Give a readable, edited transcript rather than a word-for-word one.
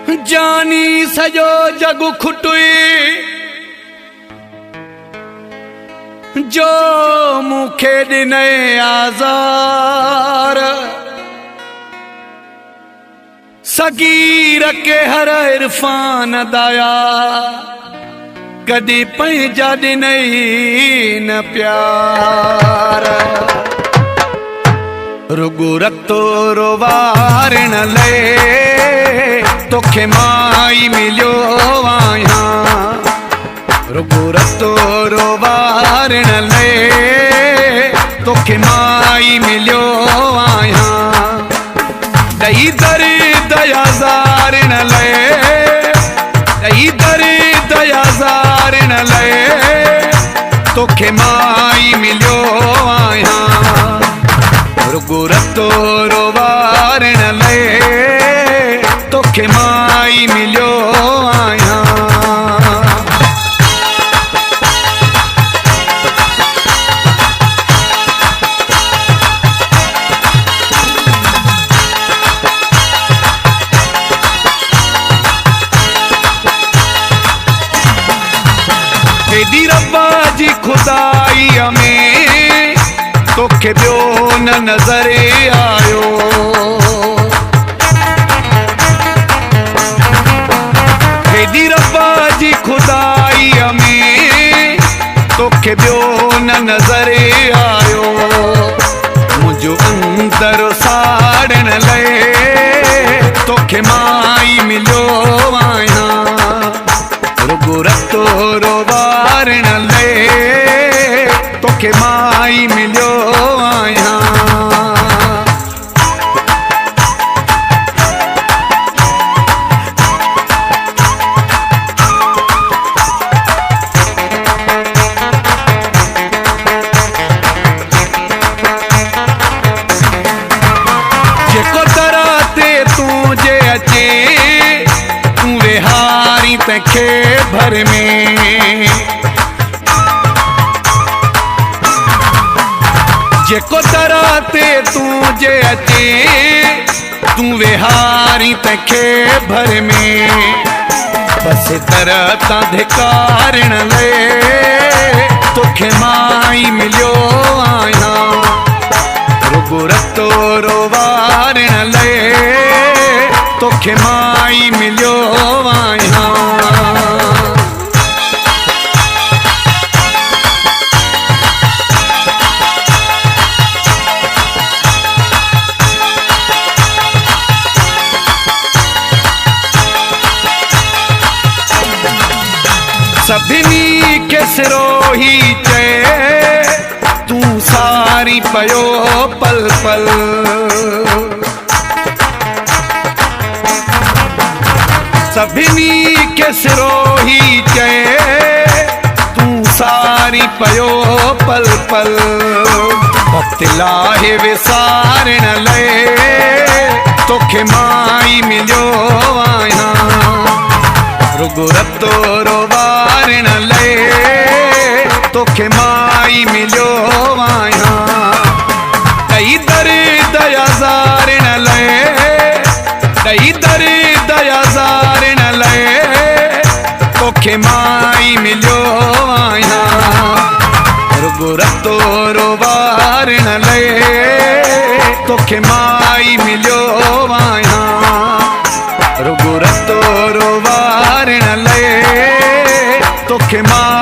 जानी सजो जग खुटुई जो मुखे दिने आजार सगीर के हर इरफान दाया कदी पंहिंजा दिनई न प्यार रुगो रतो रोवारण ले तोखे माई मिलियो आहियां रुगो रतो रोवारण ले तोखे माई मिलियो आहियां दई दर दया ज़ारण ले दई दर दया ज़ारण ले तोखे माई मिलियो आहियां रुगो रतो रोवारण ले तोखे माई मिलियो आहियां हेॾी रब्बा जी खुदाईअ में तोखे ॿियो न नज़र आयो हेॾी रब्बा जी खुदाईअ में तोखे ॿियो न नज़र आयो मुंहिंजो अंदर साड़ण लाइ तोखे माई मिलियो आहियां रुगो रतो रोवारण ले तोखे माई मिलियो आहियां जेको दर ते तूं जे अचे तूं विहारी तंहिंखे भर में जेको दर ते तूं जे अचे तूं विहारी तंहिंखे भर में बसि दर तां धिकारण ले तोखे माई मिलियो आहियां रुगो रतो रोवारण ले तोखे माई मिलियो आहियां सभिनी के सिरोही चए तूं सारी पयो पल पल सभिनी के सिरोही चए तूं सारी पयो पल पल वक्त लाहे विसारण ले तोखे माई मिलियो आहियां रुगो रतो रोवारण ले तोखे माई मिलियो आहियां दई दर दया ज़ारण ले दई दर दया ज़ारण ले तोखे माई मिलियो आहियां रुगो रतो रोवारण ले तोखे माई मिलियो आहियां रुगो रतो रोवारण ले तोखे माई